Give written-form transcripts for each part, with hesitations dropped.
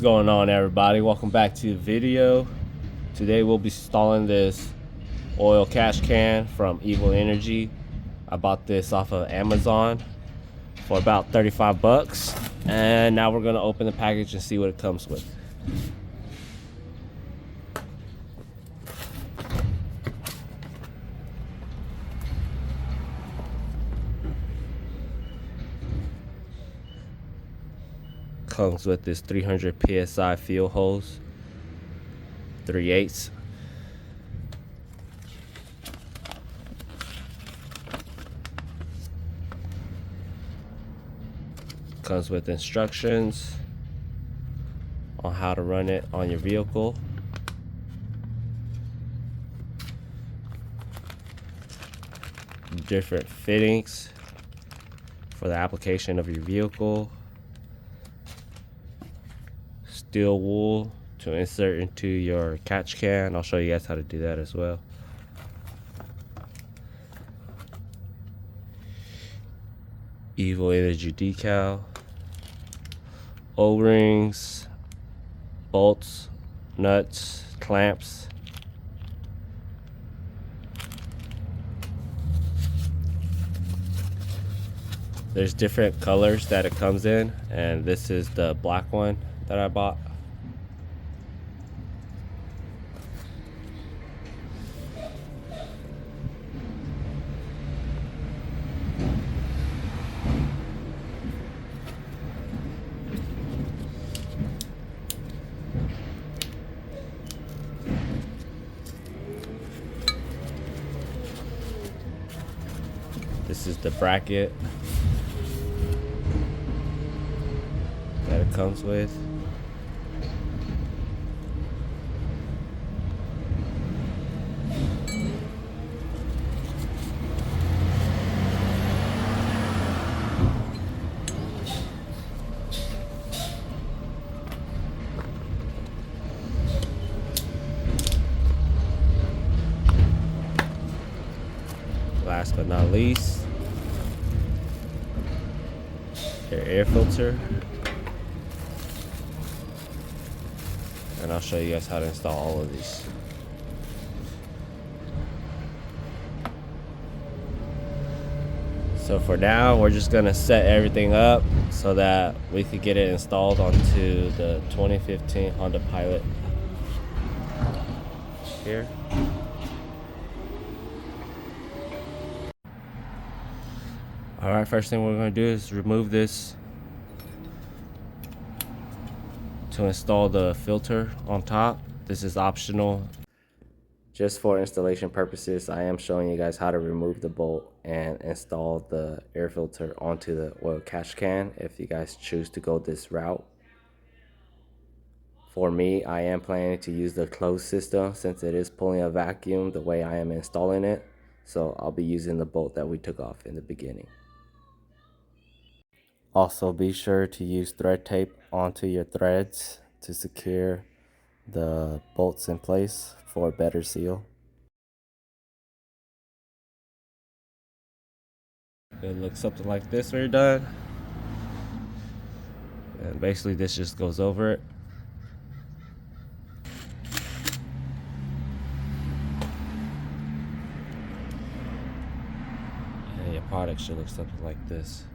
going on, everybody? Welcome back to the video. Today we'll be installing this oil cash can from Evil Energy. I bought this off of Amazon for about 35 bucks, and now we're gonna open the package and see what it comes with. Comes with this 300 psi fuel hose, 3/8. Comes with instructions on how to run it on your vehicle. Different fittings for the application of your vehicle. Steel wool to insert into your catch can. I'll show you guys how to do that as well. Evil Energy decal, O-rings, bolts, nuts, clamps. There's different colors that it comes in, and this is the black one that I bought. This is the bracket that it comes with. Last but not least, your air filter. And I'll show you guys how to install all of these. So for now, we're just gonna set everything up so that we could get it installed onto the 2015 Honda Pilot here. Alright, first thing we're gonna do is remove this to install the filter on top. This is optional. Just for installation purposes, I am showing you guys how to remove the bolt and install the air filter onto the oil cash can if you guys choose to go this route. For me, I am planning to use the closed system since it is pulling a vacuum the way I am installing it. So I'll be using the bolt that we took off in the beginning. Also, be sure to use thread tape onto your threads to secure the bolts in place for a better seal. It looks something like this when you're done. And basically this just goes over it. And your product should look something like this.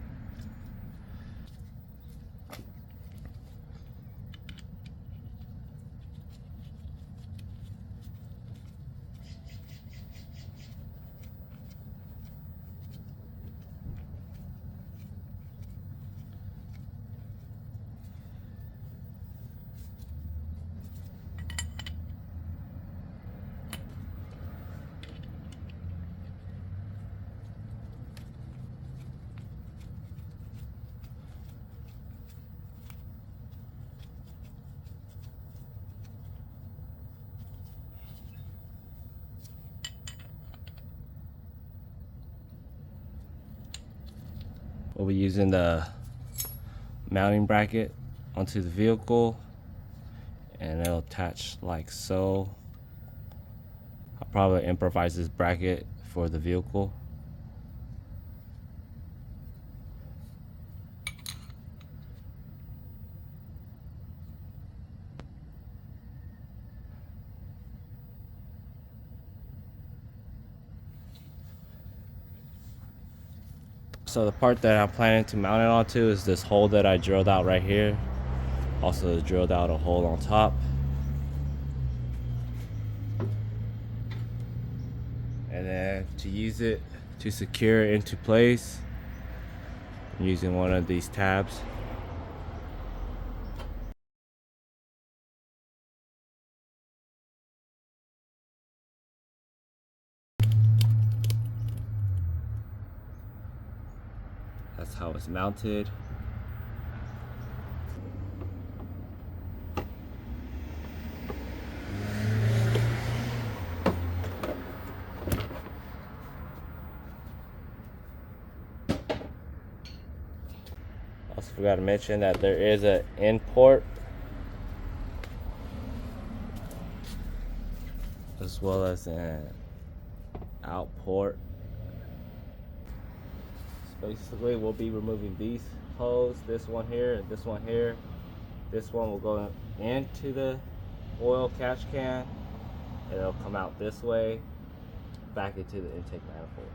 We'll be using the mounting bracket onto the vehicle, and it'll attach like so. I'll probably improvise this bracket for the vehicle. So the part that I'm planning to mount it onto is this hole that I drilled out right here. Also drilled out a hole on top. And then to use it to secure it into place, I'm using one of these tabs. That's how it's mounted. Also forgot to mention that there is an in port as well as an out port. So basically we'll be removing these hose, this one here and this one here. This one will go into the oil catch can and it'll come out this way back into the intake manifold.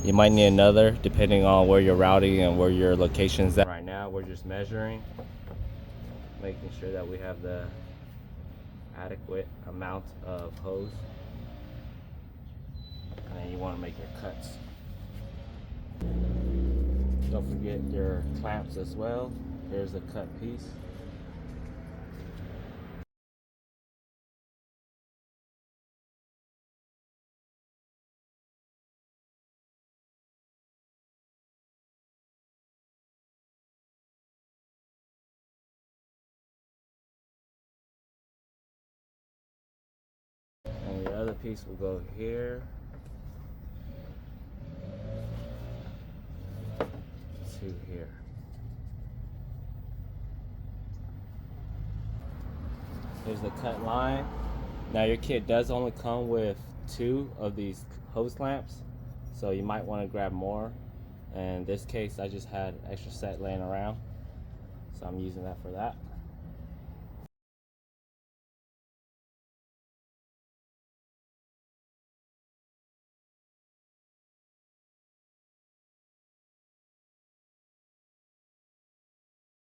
You might need another depending on where you're routing and where your location's at. Right now we're just measuring, making sure that we have the adequate amount of hose. And then you want to make your cuts. Don't forget your clamps as well. Here's a cut piece. And the other piece will go here to here. Here's the cut line. Now your kit does only come with 2 of these hose clamps, so you might want to grab more. In this case, I just had extra set laying around, so I'm using that for that.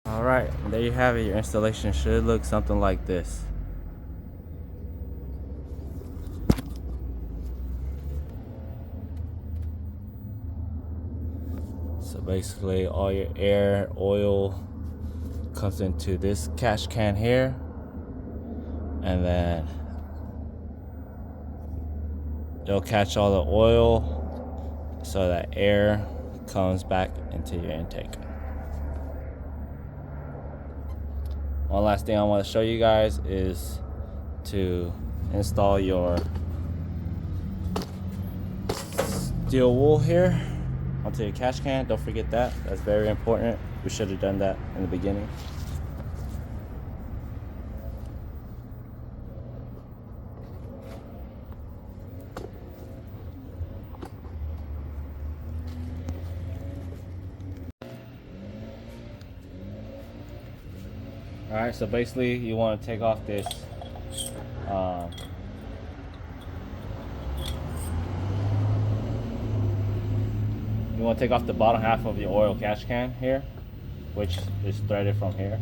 Alright, there you have it. Your installation should look something like this. So basically all your air, oil comes into this catch can here, and then it'll catch all the oil so that air comes back into your intake. One last thing I want to show you guys is to install your steel wool here onto your catch can. Don't forget that. That's very important. We should have done that in the beginning. Alright, so basically you want to take off this you want to take off the bottom half of your oil catch can here, which is threaded from here.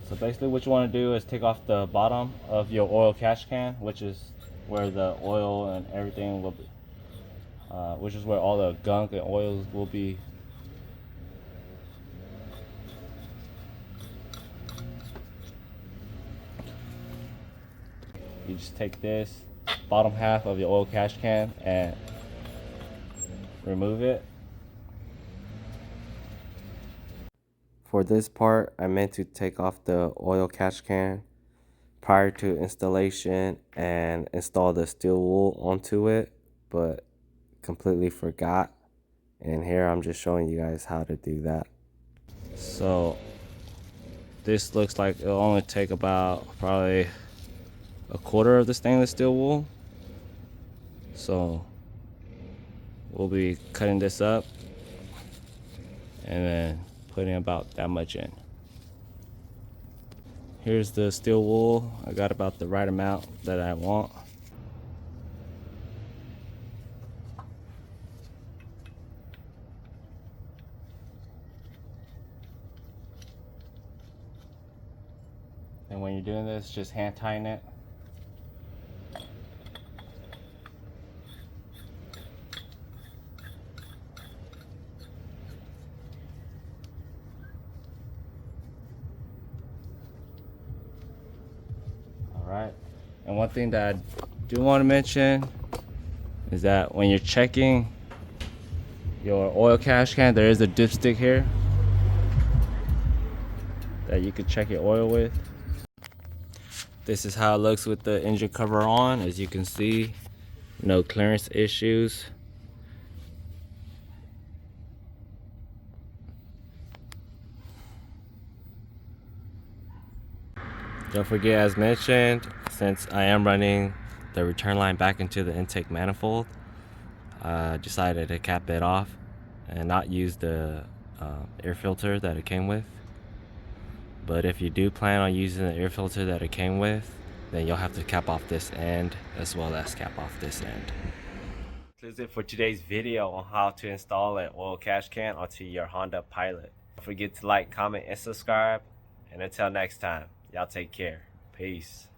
So basically what you want to do is take off the bottom of your oil catch can, which is where the oil and everything will be, which is where all the gunk and oils will be. You just take this bottom half of your oil catch can and remove it. For this part, I meant to take off the oil catch can prior to installation and install the steel wool onto it, but completely forgot. And here I'm just showing you guys how to do that. So this looks like it'll only take about probably a quarter of the stainless steel wool. So we'll be cutting this up and then putting about that much in. Here's the steel wool. I got about the right amount that I want. And when you're doing this, just hand tying it. Alright. And one thing that I do want to mention is that when you're checking your oil cash can, there is a dipstick here that you could check your oil with. This is how it looks with the engine cover on. As you can see, no clearance issues. Don't forget, as mentioned, since I am running the return line back into the intake manifold, I decided to cap it off and not use the air filter that it came with. But if you do plan on using the air filter that it came with, then you'll have to cap off this end as well as cap off this end. This is it for today's video on how to install an oil cash can onto your Honda Pilot. Don't forget to like, comment, and subscribe. And until next time, y'all take care. Peace.